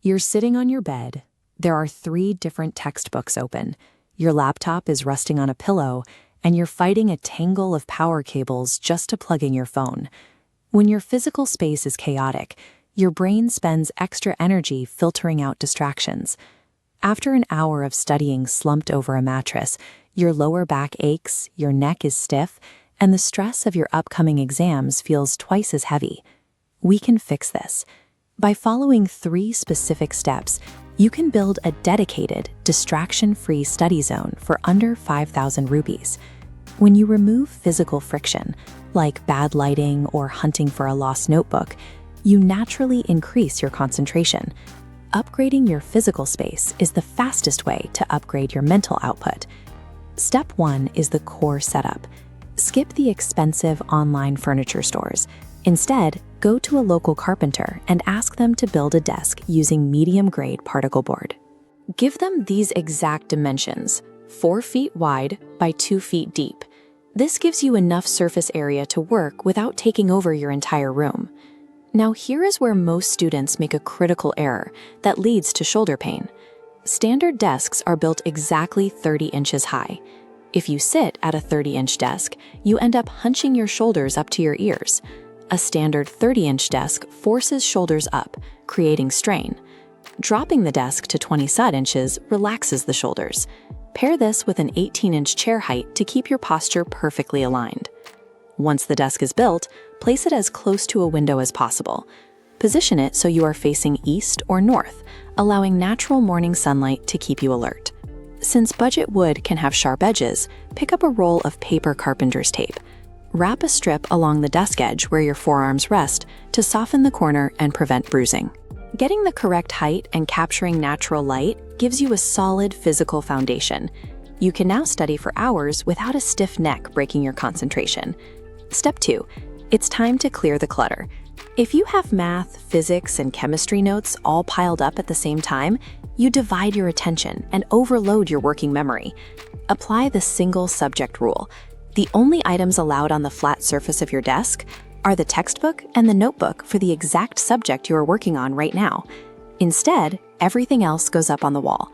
You're sitting on your bed. There are 3 different textbooks open. Your laptop is resting on a pillow, and you're fighting a tangle of power cables just to plug in your phone. When your physical space is chaotic, your brain spends extra energy filtering out distractions. After an hour of studying slumped over a mattress, your lower back aches, your neck is stiff, and the stress of your upcoming exams feels twice as heavy. We can fix this. By following 3 specific steps, you can build a dedicated, distraction-free study zone for under 5,000 rupees. When you remove physical friction, like bad lighting or hunting for a lost notebook, you naturally increase your concentration. Upgrading your physical space is the fastest way to upgrade your mental output. Step 1 is the core setup. Skip the expensive online furniture stores. Instead, go to a local carpenter and ask them to build a desk using medium-grade particle board. Give them these exact dimensions, 4 feet wide by 2 feet deep. This gives you enough surface area to work without taking over your entire room. Now here is where most students make a critical error that leads to shoulder pain. Standard desks are built exactly 30 inches high. If you sit at a 30-inch desk, you end up hunching your shoulders up to your ears. A standard 30-inch desk forces shoulders up, creating strain. Dropping the desk to 20 sud inches relaxes the shoulders. Pair this with an 18-inch chair height to keep your posture perfectly aligned. Once the desk is built, place it as close to a window as possible. Position it so you are facing east or north, allowing natural morning sunlight to keep you alert. Since budget wood can have sharp edges, pick up a roll of paper carpenter's tape. Wrap a strip along the desk edge where your forearms rest to soften the corner and prevent bruising. Getting the correct height and capturing natural light gives you a solid physical foundation. You can now study for hours without a stiff neck breaking your concentration. Step 2. It's time to clear the clutter. If you have math, physics, and chemistry notes all piled up at the same time, you divide your attention and overload your working memory. Apply the single subject rule. The only items allowed on the flat surface of your desk are the textbook and the notebook for the exact subject you are working on right now. Instead, everything else goes up on the wall.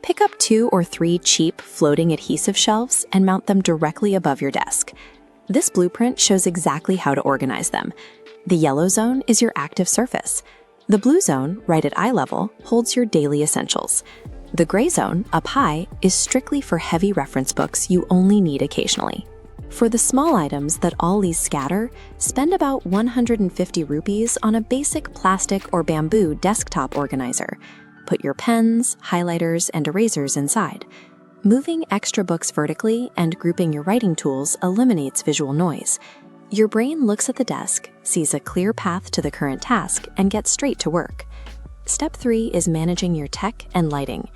Pick up 2 or 3 cheap floating adhesive shelves and mount them directly above your desk. This blueprint shows exactly how to organize them. The yellow zone is your active surface. The blue zone, right at eye level, holds your daily essentials. The gray zone, up high, is strictly for heavy reference books you only need occasionally. For the small items that always scatter, spend about 150 rupees on a basic plastic or bamboo desktop organizer. Put your pens, highlighters, and erasers inside. Moving extra books vertically and grouping your writing tools eliminates visual noise. Your brain looks at the desk, sees a clear path to the current task, and gets straight to work. Step 3 is managing your tech and lighting.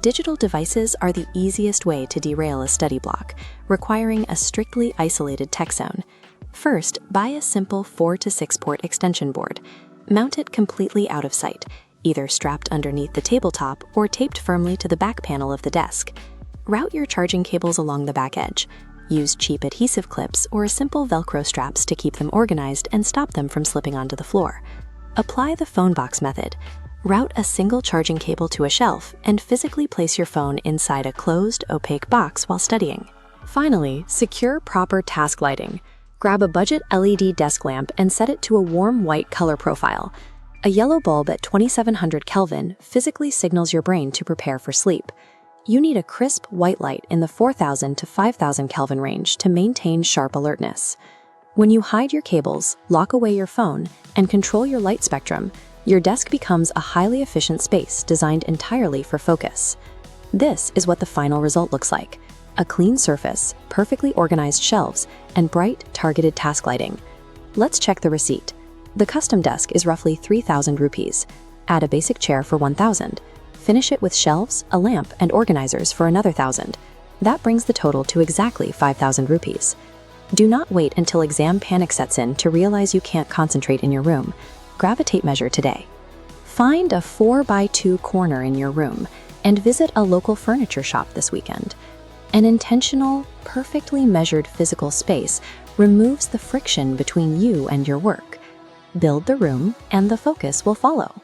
Digital devices are the easiest way to derail a study block, requiring a strictly isolated tech zone. First, buy a simple 4 to 6 port extension board. Mount it completely out of sight, either strapped underneath the tabletop or taped firmly to the back panel of the desk. Route your charging cables along the back edge. Use cheap adhesive clips or simple Velcro straps to keep them organized and stop them from slipping onto the floor. Apply the phone box method. Route a single charging cable to a shelf and physically place your phone inside a closed, opaque box while studying. Finally, secure proper task lighting. Grab a budget LED desk lamp and set it to a warm white color profile. A yellow bulb at 2700 Kelvin physically signals your brain to prepare for sleep. You need a crisp white light in the 4000 to 5000 Kelvin range to maintain sharp alertness. When you hide your cables, lock away your phone, and control your light spectrum, your desk becomes a highly efficient space designed entirely for focus. This is what the final result looks like: a clean surface, perfectly organized shelves, and bright, targeted task lighting. Let's check the receipt. The custom desk is roughly 3,000 rupees. Add a basic chair for 1,000. Finish it with shelves, a lamp, and organizers for another 1,000. That brings the total to exactly 5,000 rupees. Do not wait until exam panic sets in to realize you can't concentrate in your room. Grab a tape measure today. Find a 4x2 corner in your room and visit a local furniture shop this weekend. An intentional, perfectly measured physical space removes the friction between you and your work. Build the room, and the focus will follow.